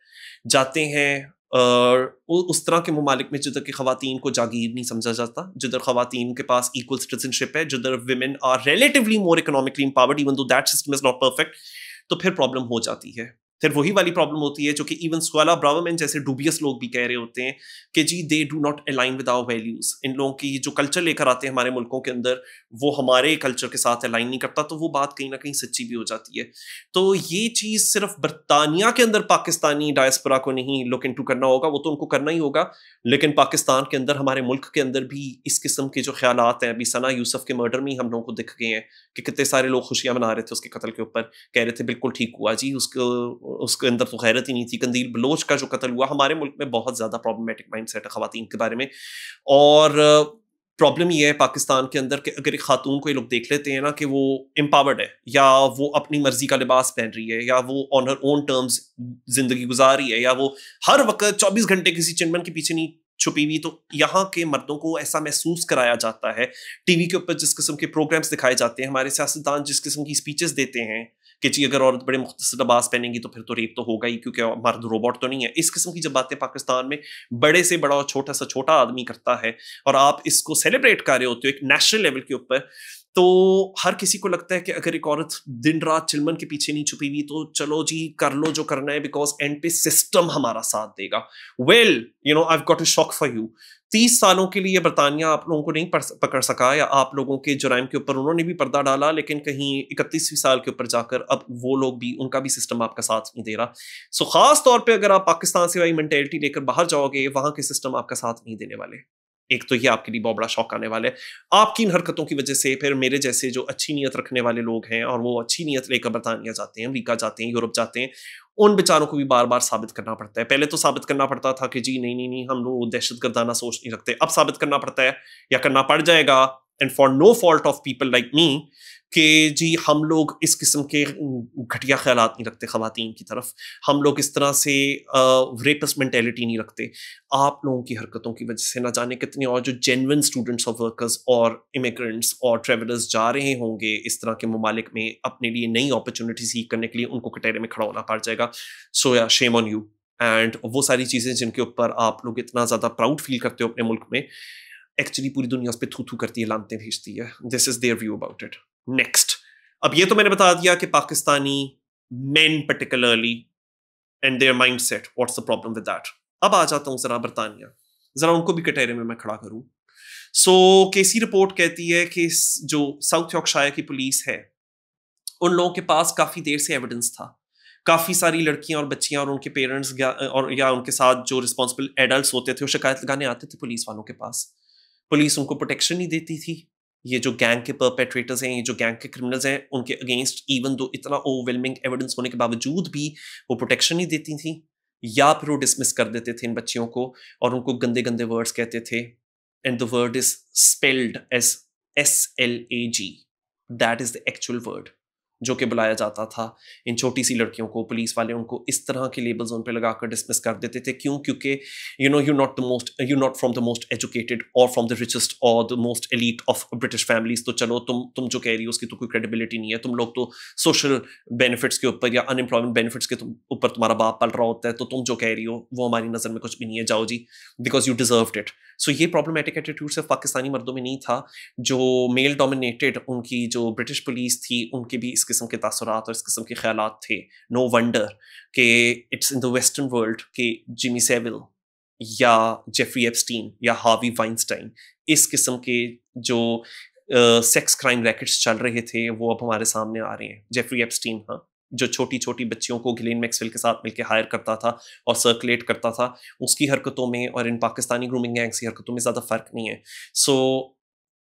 जाते हैं उस तरह के ममालिक में जिधर की खवातीन को जागीर नहीं समझा जाता, जिधर खवातीन के पास इक्वल सिटीजनशिप है, जिधर women are relatively more economically empowered even though that system is not perfect, तो फिर प्रॉब्लम हो जाती है. फिर वही वाली प्रॉब्लम होती है जो कि इवन स्वाला ब्रावरमैन जैसे डूबियस लोग भी कह रहे होते हैं कि जी they do not align with our values. इन लोगों की जो कल्चर लेकर आते हैं हमारे मुल्कों के अंदर, वो हमारे कल्चर के साथ अलाइन नहीं करता. तो वो बात कहीं ना कहीं सच्ची भी हो जाती है. तो ये चीज़ सिर्फ बरतानिया के अंदर पाकिस्तानी डायस्पोरा को नहीं लुक इनटू करना होगा, वो तो उनको करना ही होगा, लेकिन पाकिस्तान के अंदर, हमारे मुल्क के अंदर भी इस किस्म के जो ख्यालात हैं, अभी सना यूसुफ के मर्डर में ही हम लोगों को दिख गए हैं कि कितने सारे लोग खुशियां मना रहे थे उसके कत्ल के ऊपर, कह रहे थे बिल्कुल ठीक हुआ जी, उसके अंदर तो गैरत ही नहीं थी. कंदील बलोच का जो कत्ल हुआ, हमारे मुल्क में बहुत ज़्यादा प्रॉब्लमेटिक माइंडसेट है ख़वातीन के बारे में. और प्रॉब्लम ये है पाकिस्तान के अंदर कि अगर एक खातून को ये लोग देख लेते हैं ना कि वो एम्पावर्ड है, या वो अपनी मर्जी का लिबास पहन रही है, या वो ऑन हर ओन टर्म्स जिंदगी गुजार रही है, या वो हर वक्त 24 घंटे किसी चिनमन के पीछे नहीं छुपी हुई, तो यहाँ के मर्दों को ऐसा महसूस कराया जाता है. टीवी के ऊपर जिस किस्म के प्रोग्राम्स दिखाए जाते हैं, हमारे सियासतदान जिस किस्म की स्पीचेस देते हैं कि जी अगर औरत बड़े मुख्तसर लिबास पहनेंगी तो फिर तो रेप तो होगा ही, क्योंकि मर्द रोबोट तो नहीं है. इस किस्म की जब बातें पाकिस्तान में बड़े से बड़ा और छोटा सा छोटा आदमी करता है, और आप इसको सेलिब्रेट कर रहे होते हो एक नेशनल लेवल के ऊपर, तो हर किसी को लगता है कि अगर एक औरत दिन रात चिलमन के पीछे नहीं छुपी हुई तो चलो जी कर लो जो करना है, बिकॉज एंड पे सिस्टम हमारा साथ देगा. Well you know I have got a shock for you. 30 सालों के लिए बरतानिया आप लोगों को नहीं पकड़ सका, या आप लोगों के जुराइम के ऊपर उन्होंने भी पर्दा डाला, लेकिन कहीं 31वीं साल के ऊपर जाकर अब वो लोग भी, उनका भी सिस्टम आपका साथ नहीं दे रहा. सो खास तौर पे अगर आप पाकिस्तान से वही मेंटेलिटी लेकर बाहर जाओगे, वहां के सिस्टम आपका साथ नहीं देने वाले. एक तो ये आपके लिए बहुत बड़ा शौक आने वाला है. आपकी इन हरकतों की वजह से फिर मेरे जैसे जो अच्छी नीयत रखने वाले लोग हैं, और वो अच्छी नीयत लेकर बरतानिया जाते हैं, अमेरिका जाते हैं, यूरोप जाते हैं, उन बेचारों को भी बार बार साबित करना पड़ता है. पहले तो साबित करना पड़ता था कि जी नहीं नहीं नहीं हम लोग दहशतगर्दाना सोच नहीं रखते, अब साबित करना पड़ता है या करना पड़ जाएगा and for no fault of people like me कि जी हम लोग इस किस्म के घटिया ख्यालात नहीं रखते ख़वातीन की तरफ, हम लोग इस तरह से रेपिस्ट मेंटेलिटी नहीं रखते। आप लोगों की हरकतों की वजह से ना जाने कितने और जो जेन्युइन स्टूडेंट्स ऑफ वर्कर्स और इमिग्रेंट्स और ट्रेवलर्स जा रहे होंगे इस तरह के ममालिक में अपने लिए नई अपॉर्चुनिटी सीख करने के लिए, उनको कटहरे में खड़ा होना पड़ जाएगा। सो या शेम ऑन यू। एंड वो सारी चीज़ें जिनके ऊपर आप लोग इतना ज़्यादा प्राउड फील करते हो अपने मुल्क में, एक्चुअली पूरी दुनिया उस पर थू थू करती है, लानते भेजती है। This is there view about it. Next, अब ये तो मैंने बता दिया कि Pakistani main particularly and there mindset, what's the problem with that. अब आ जाता हूँ जरा बरतानिया, जरा उनको भी कटहरे में मैं खड़ा करूँ। सो केसी रिपोर्ट कहती है कि जो साउथ यॉर्कशायर की पुलिस है, उन लोगों के पास काफी देर से एविडेंस था, काफी सारी लड़कियां और बच्चियां और उनके पेरेंट्स और या उनके साथ जो रिस्पॉन्सिबल एडल्ट्स होते थे वो शिकायत लगाने आते थे पुलिस वालों के पास। पुलिस उनको प्रोटेक्शन नहीं देती थी। ये जो गैंग के परपेट्रेटर्स हैं, ये जो गैंग के क्रिमिनल्स हैं, उनके अगेंस्ट इवन दो इतना ओवरवेलमिंग एविडेंस होने के बावजूद भी वो प्रोटेक्शन नहीं देती थी, या फिर वो डिसमिस कर देते थे इन बच्चियों को और उनको गंदे गंदे वर्ड्स कहते थे। And the word is spelled as SLAG। That is the actual word जो कि बुलाया जाता था इन छोटी सी लड़कियों को। पुलिस वाले उनको इस तरह के लेबल्स उन पे लगाकर डिसमिस कर देते थे। क्यों? क्योंकि you not from the most educated और फ्रॉम द रिचेस्ट और the most elite of British families, तो चलो तुम जो कह रही हो उसकी तो कोई क्रेडिबिलिटी नहीं है, तुम लोग तो सोशल बेनिफिट्स के ऊपर या अनएम्प्लॉयमेंट बेनिफिट्स के ऊपर तुम्हारा बाप पल रहा होता है, तो तुम जो कह रही हो वो हमारी नज़र में कुछ भी नहीं है, जाओ जी, बिकॉज यू डिजर्व्ड इट। सो ये प्रॉब्लमेटिक एटीट्यूड सिर्फ पाकिस्तानी मर्दों में नहीं था, जो मेल डोमिनेटेड उनकी जो ब्रिटिश पुलिस थी उनके भी इस किस्म के तासुरात और इस किस्म के ख्यालात थे। नो वंडर कि it's in the western world के जिमी सेविल या जेफरी एप्स्टीन या हार्वी वाइनस्टाइन, इस किस्म के जो सेक्स क्राइम रैकेट्स चल रहे थे वो अब हमारे सामने आ रहे हैं। जेफरी एप्स्टीन, हाँ, जो छोटी छोटी बच्चियों को गिलेन मैक्सवेल के साथ मिलकर हायर करता था और सर्कुलेट करता था, उसकी हरकतों में और इन पाकिस्तानी ग्रूमिंग गैंग्स की हरकतों में ज़्यादा फ़र्क नहीं है। सो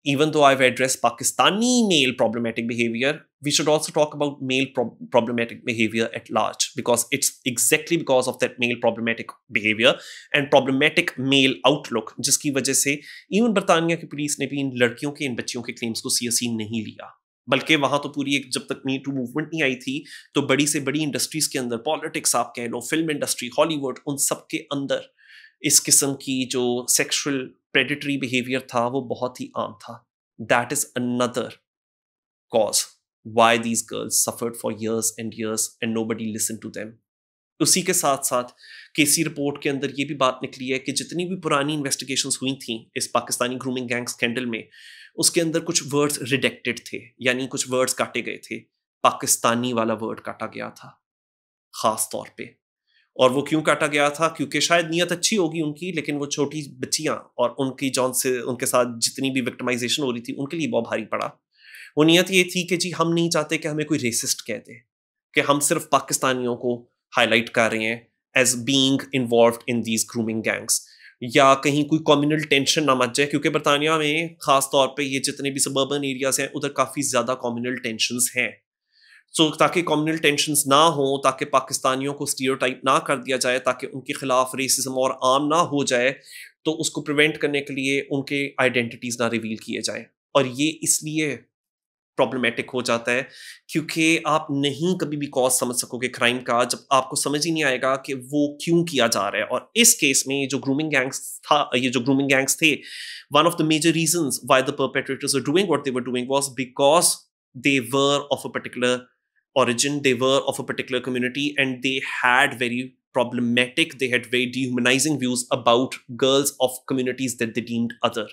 even though I've addressed Pakistani male problematic behavior, we should also talk about male problematic behavior at large, because it's exactly because of that male problematic behavior and problematic male outlook जिसकी वजह से even बरतानिया की police ने भी इन लड़कियों के, इन बच्चियों के क्लेम्स को सीरियसली नहीं लिया। बल्कि वहां तो पूरी एक, जब तक मी टू मूवमेंट नहीं आई थी तो बड़ी से बड़ी इंडस्ट्रीज के अंदर, पॉलिटिक्स आप कह लो, फिल्म इंडस्ट्री, हॉलीवुड, उन सब के अंदर इस किस्म की जो सेक्सुअल प्रेडेटरी बिहेवियर था वो बहुत ही आम था। That is another cause why these girls suffered for years and years and nobody listened to them. उसी के साथ साथ केसी रिपोर्ट के अंदर ये भी बात निकली है कि जितनी भी पुरानी इन्वेस्टिगेशंस हुई थी इस पाकिस्तानी ग्रूमिंग गैंग स्कैंडल में, उसके अंदर कुछ वर्ड्स रिडेक्टेड थे, यानी कुछ वर्ड्स काटे गए थे। पाकिस्तानी वाला वर्ड काटा गया था खास तौर पे। और वो क्यों काटा गया था? क्योंकि शायद नीयत अच्छी होगी उनकी, लेकिन वो छोटी बच्चियां और उनकी जौन से उनके साथ जितनी भी विक्टिमाइजेशन हो रही थी उनके लिए बहुत भारी पड़ा। वो नीयत ये थी कि जी हम नहीं चाहते कि हमें कोई रेसिस्ट कह दे, कि हम सिर्फ पाकिस्तानियों को हाईलाइट कर रहे हैं as being involved in these grooming gangs, या कहीं कोई कम्युनल टेंशन ना मच जाए, क्योंकि बरतानिया में खास तौर पे ये जितने भी सबर्बन एरियाज हैं उधर काफ़ी ज़्यादा कम्युनल टेंशंस हैं। सो ताकि कम्युनल टेंशंस ना हो, ताकि पाकिस्तानियों को स्टीरियोटाइप ना कर दिया जाए, ताकि उनके खिलाफ रेसिज्म और आम ना हो जाए, तो उसको प्रिवेंट करने के लिए उनके आइडेंटिटीज़ ना रिवील किए जाए। और ये इसलिए प्रॉब्लमेटिक हो जाता है क्योंकि आप नहीं कभी भी कॉज समझ सकोगे क्राइम का जब आपको समझ ही नहीं आएगा कि वो क्यों किया जा रहा है। और इस केस में ये जो ग्रूमिंग गैंग्स थे, one of the major reasons why the perpetrators were doing what they were doing was because they were of a particular origin, they were of a particular community, and they had very dehumanizing views about girls of communities that they deemed other.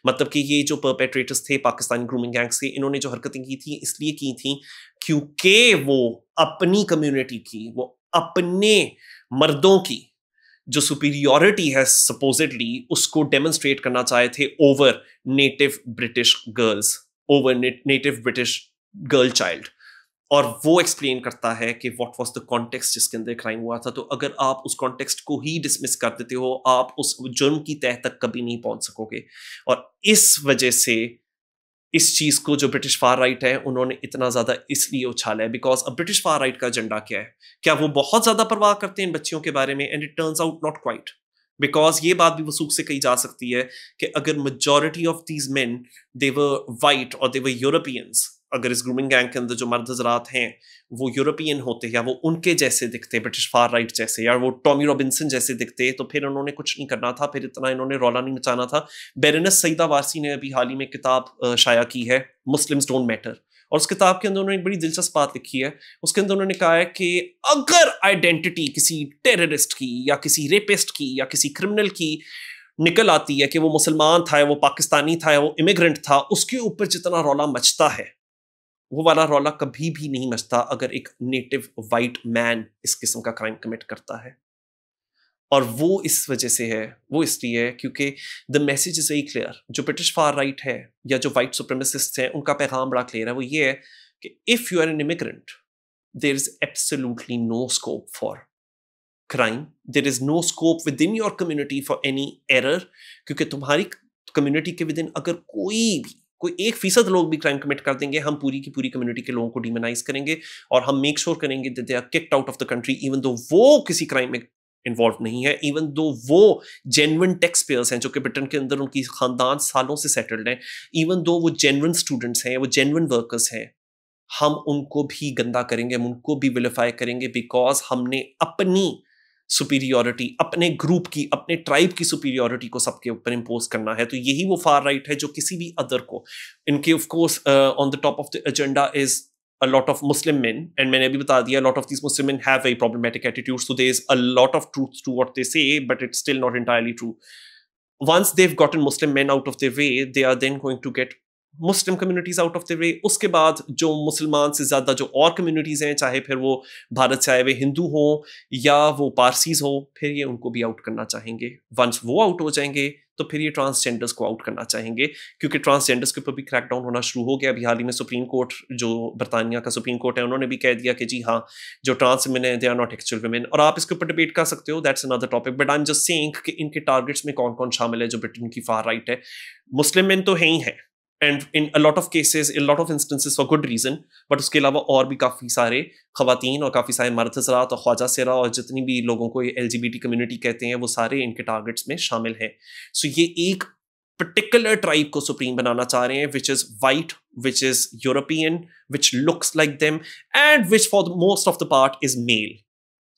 मतलब कि ये जो perpetrators थे Pakistani grooming gangs के, इन्होंने जो हरकतें की थी इसलिए की थी क्योंकि वो अपनी कम्युनिटी की, वो अपने मर्दों की जो सुपीरियरिटी है सपोजिटली, उसको डेमोन्स्ट्रेट करना चाहे थे over native British girls, over native British girl child. और वो एक्सप्लेन करता है कि व्हाट वाज द कॉन्टेक्स्ट जिसके अंदर क्राइम हुआ था। तो अगर आप उस कॉन्टेक्स्ट को ही डिसमिस कर देते हो, आप उस जुर्म की तह तक कभी नहीं पहुंच सकोगे। और इस वजह से इस चीज को जो ब्रिटिश फार राइट है उन्होंने इतना ज्यादा इसलिए उछाला है बिकॉज अब ब्रिटिश फार राइट का एजेंडा क्या है? क्या वो बहुत ज्यादा परवाह करते हैं इन बच्चियों के बारे में? And it turns out not quite. Because ये बात भी वसूख से कही जा सकती है कि अगर majority of these main they were white और दे वर यूरोपियंस, अगर इस ग्रूमिंग गैंग के अंदर जो मर्द हजरात हैं वो यूरोपियन होते या वो उनके जैसे दिखते, ब्रिटिश फार राइट जैसे, या वो टॉमी रॉबिन्सन जैसे दिखते, तो फिर उन्होंने कुछ नहीं करना था, फिर इतना इन्होंने रौला नहीं मचाना था। बेरेनस सईदा वारसी ने अभी हाल ही में किताब शाया की है, मुस्लिम्स डोंट मैटर, और उस किताब के अंदर उन्होंने एक बड़ी दिलचस्प बात लिखी है। उसके अंदर उन्होंने कहा है कि अगर आइडेंटिटी किसी टेररिस्ट की या किसी रेपिस्ट की या किसी क्रिमिनल की निकल आती है कि वो मुसलमान था, वो पाकिस्तानी था, वो इमिग्रेंट था, उसके ऊपर जितना रौला मचता है वो वाला रौला कभी भी नहीं मचता अगर एक नेटिव वाइट मैन इस किस्म का क्राइम कमिट करता है। और वो इस वजह से है, वो इसलिए है क्योंकि the message is very clear. जो ब्रिटिश फार राइट है या जो वाइट सुप्रीमेसिस्ट हैं, उनका पैगाम बड़ा क्लियर है। वो ये है कि if you are an immigrant there is absolutely no scope for crime, there is no scope within your community for any error, क्योंकि तुम्हारी कम्युनिटी के विद इन अगर कोई 1% लोग भी क्राइम कमिट कर देंगे, हम पूरी की पूरी कम्युनिटी के लोगों को डिमोनाइज करेंगे और हम मेक श्योर करेंगे that they are kicked out of the country, even though वो किसी क्राइम में इन्वॉल्व नहीं है, इवन दो वो जेन्युइन टैक्स पेयर्स हैं जो कि ब्रिटेन के अंदर उनकी खानदान सालों से सेटल्ड हैं, इवन दो वो जेन्युइन स्टूडेंट्स हैं, वो जेन्युइन वर्कर्स हैं, हम उनको भी गंदा करेंगे, हम उनको भी विलिफाई करेंगे, बिकॉज हमने अपनी सुपीरियोरिटी, अपने ग्रुप की, अपने ट्राइब की सुपीरियोरिटी को सबके ऊपर इंपोज करना है। तो यही वो फार राइट है जो किसी भी अदर को, इनके of course on the top of the agenda is a lot of Muslim men, and मैंने अभी बता दिया, a lot of these Muslim men have very problematic attitudes, so there is a lot of truth to what they say, but it's still not entirely true. Once they've gotten Muslim men out of their way, they are then going to get Muslim communities out of the way. उसके बाद जो मुसलमान से ज़्यादा जो और communities हैं, चाहे फिर वो भारत से आए हुए हिंदू हो या वो पारसीज हो, फिर ये उनको भी आउट करना चाहेंगे। वंस वो आउट हो जाएंगे तो फिर ये ट्रांसजेंडर्स को आउट करना चाहेंगे, क्योंकि ट्रांसजेंडर्स के ऊपर भी क्रैकडाउन होना शुरू हो गया। अभी हाल ही में सुप्रीम कोर्ट, जो बरतानिया का सुप्रीम कोर्ट है, उन्होंने भी कह दिया कि जी हाँ, जो ट्रांस वुमेन है they are not actual women. और आप इसके ऊपर डिबेट कर सकते हो, that's another topic, but I am just saying कि इनके टारगेट्स में कौन कौन शामिल है जो ब्रिटेन की फार राइट है। मुस्लिम मेन तो है ही है, and in a lot of cases, in a lot of instances for good reason, but उसके अलावा और भी काफ़ी सारे ख़वातीन और काफ़ी सारे मर्द हज़रात और ख्वाजा सिरा और जितनी भी लोगों को ये LGBT कम्युनिटी कहते हैं, वो सारे इनके टारगेट्स में शामिल हैं। सो ये एक पर्टिकुलर ट्राइब को सुप्रीम बनाना चाह रहे हैं, which is white, which is European, which looks like them and which for the most of the part is male.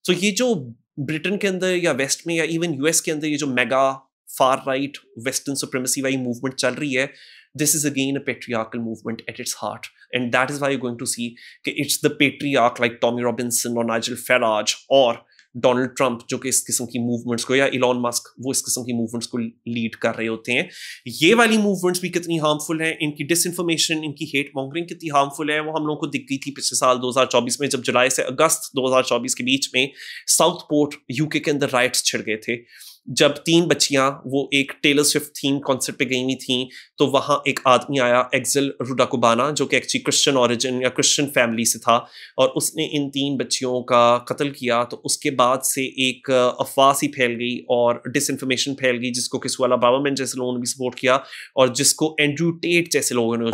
So ये जो ब्रिटेन के अंदर या वेस्ट में या इवन US के अंदर ये जो mega far right western supremacy वाली मूवमेंट चल रही है, this is again a patriarchal movement at its heart, and that is why you're going to see that it's the patriarch like Tommy Robinson or Nigel Farage or Donald Trump जो कि इस किस्म की movements को, या Elon Musk, वो इस किस्म की मूवमेंट्स को लीड कर रहे होते हैं। ये वाली मूवमेंट्स भी कितनी हार्मफुल हैं, इनकी डिसइंफॉर्मेशन, इनकी हेट मॉन्गरिंग कितनी हार्मफुल है, वो हम लोगों को दिख गई थी पिछले साल 2024 में, जब जुलाई से अगस्त 2024 के बीच में साउथपोर्ट UK के अंदर राइट्स छिड़ गए थे, जब 3 बच्चियां वो एक टेलर स्विफ्ट थीम कॉन्सर्ट पे गई हुई थी, तो वहाँ एक आदमी आया, एक्सेल रुडाकुबाना, जो कि एक्चुअली क्रिश्चियन ओरिजिन या क्रिश्चियन फैमिली से था, और उसने इन 3 बच्चियों का कत्ल किया। तो उसके बाद से एक अफवाह सी फैल गई और डिसइंफॉर्मेशन फैल गई, जिसको किसवाला बाबामैन जैसे लोगों ने भी सपोर्ट किया और जिसको एंड्रू टेट जैसे लोगों ने।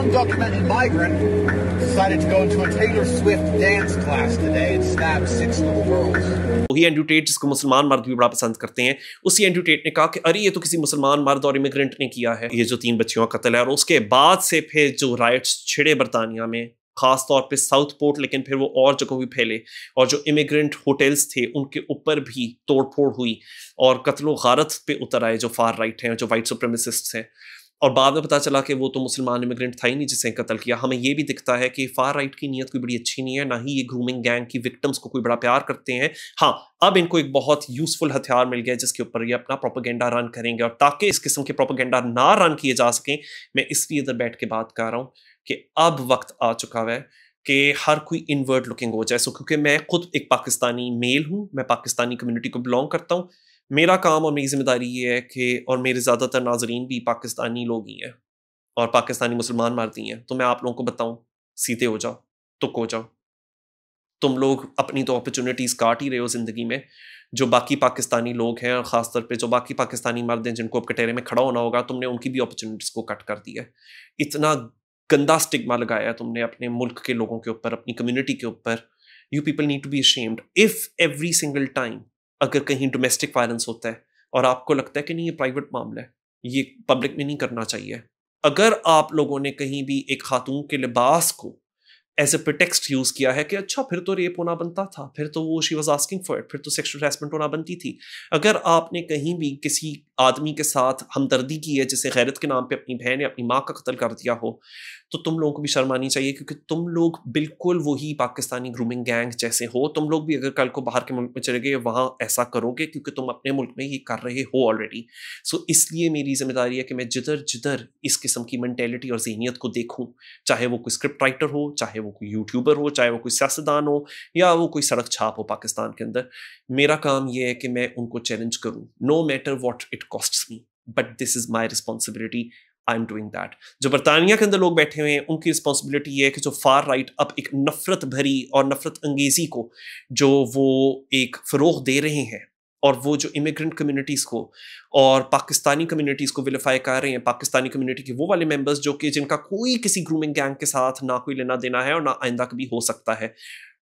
वही एंड्रू टेट जिसको मुसलमान मर्द भी बड़ा पसंद करते हैं, उसी एंड्रू टेट ने कहा कि अरे ये तो किसी मुसलमान मर्द और इमिग्रेंट ने किया है, ये जो 3 बच्चियों का कत्ल है। और उसके बाद से फिर जो राइट्स छिड़े बरतानिया में, खास तौर पे साउथपोर्ट, लेकिन फिर वो और जगहों भी फैले, और जो इमिग्रेंट होटल्स थे उनके ऊपर भी तोड़फोड़ हुई और कत्लो गारत पे उतर आए जो फार राइट हैं, जो वाइट सुप्रीमेसिस्ट्स हैं। और बाद में पता चला कि वो तो मुसलमान इमिग्रेंट था ही नहीं जिसे कत्ल किया। हमें ये भी दिखता है कि फार राइट की नीयत कोई बड़ी अच्छी नहीं है, ना ही ये ग्रूमिंग गैंग की विक्टिम्स को कोई बड़ा प्यार करते हैं। हाँ, अब इनको एक बहुत यूजफुल हथियार मिल गया जिसके ऊपर ये अपना प्रोपेगेंडा रन करेंगे, और ताकि इस किस्म के प्रोपेगेंडा ना रन किए जा सकें, मैं इसलिए इधर बैठ के बात कर रहा हूँ कि अब वक्त आ चुका है कि हर कोई इनवर्ड लुकिंग हो जाए। सो क्योंकि मैं खुद एक पाकिस्तानी मेल हूँ, मैं पाकिस्तानी कम्युनिटी को बिलोंग करता हूँ, मेरा काम और मेरी जिम्मेदारी ये है कि, और मेरे ज़्यादातर नाजरीन भी पाकिस्तानी लोग ही हैं और पाकिस्तानी मुसलमान मर्दी हैं, तो मैं आप लोगों को बताऊं, सीधे हो जाओ, तुक हो जाओ। तुम लोग अपनी तो अपॉर्चुनिटीज़ काट ही रहे हो ज़िंदगी में। जो बाकी पाकिस्तानी लोग हैं, और ख़ासतौर पे जो बाकी पाकिस्तानी मर्द हैं जिनको अब कटहरे में खड़ा होना होगा, तुमने उनकी भी अपॉर्चुनिटीज़ को कट कर दिया है। इतना गंदा स्टिग्मा लगाया है तुमने अपने मुल्क के लोगों के ऊपर, अपनी कम्युनिटी के ऊपर। You people need to be ashamed. If every single time अगर कहीं डोमेस्टिक वायलेंस होता है और आपको लगता है कि नहीं ये प्राइवेट मामला है, ये पब्लिक में नहीं करना चाहिए, अगर आप लोगों ने कहीं भी एक खातून के लिबास को एज ए प्रिटेक्स्ट यूज किया है कि अच्छा फिर तो रेप होना बनता था, फिर तो वो she was asking for it, फिर तो सेक्सुअल हैरेसमेंट होना बनती थी, अगर आपने कहीं भी किसी आदमी के साथ हमदर्दी की है जिसे गैरत के नाम पे अपनी बहन या अपनी माँ का कत्ल कर दिया हो, तो तुम लोगों को भी शर्म आनी चाहिए, क्योंकि तुम लोग बिल्कुल वही पाकिस्तानी ग्रूमिंग गैंग जैसे हो। तुम लोग भी अगर कल को बाहर के मुल्क में चले गए वहाँ ऐसा करोगे, क्योंकि तुम अपने मुल्क में ये कर रहे हो ऑलरेडी। सो इसलिए मेरी जिम्मेदारी है कि मैं जिधर जिधर इस किस्म की मेंटेलिटी और ज़हनियत को देखूँ, चाहे वो कोई स्क्रिप्ट राइटर हो, चाहे वो कोई यूट्यूबर हो, चाहे वो कोई सियासतदान हो, या वो कोई सड़क छाप हो पाकिस्तान के अंदर, मेरा काम ये है कि मैं उनको चैलेंज करूँ, no matter what it costs me, but this is my responsibility, I am doing that. जो बरतानिया के अंदर लोग बैठे हुए हैं उनकी रिस्पॉन्सिबिलिटी ये है कि जो फार राइट अब एक नफरत भरी और नफरत अंगेजी को जो वो एक फरोग दे रहे हैं, और वो जो इमिग्रेंट कम्युनिटीज़ को और पाकिस्तानी कम्युनिटीज़ को विलिफाई कर रहे हैं, पाकिस्तानी कम्युनिटी के वो वाले मेंबर्स जो कि जिनका कोई किसी ग्रूमिंग गैंग के साथ ना कोई लेना देना है और ना आइंदा कभी हो सकता है,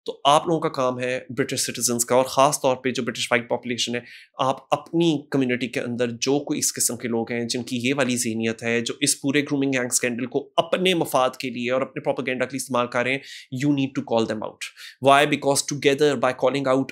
तो आप लोगों का काम है ब्रिटिश सिटीजन्स का, और ख़ास तौर पे जो ब्रिटिश वाइट पॉपुलेशन है, आप अपनी कम्युनिटी के अंदर जो कोई इस किस्म के लोग हैं जिनकी ये वाली ज़हनियत है, जो इस पूरे ग्रूमिंग गैंग स्कैंडल को अपने मफाद के लिए और अपने प्रोपेगेंडा के लिए इस्तेमाल कर रहे हैं, you need to call them out. Why? Because together by calling out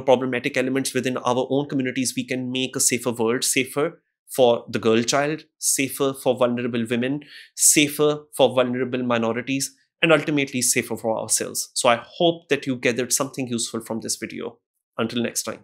problematic elements within our own communities, we can make a safer world, safer for the girl child, safer for vulnerable women, safer for vulnerable minorities, and ultimately safer for ourselves. So I hope that you gathered something useful from this video. Until next time.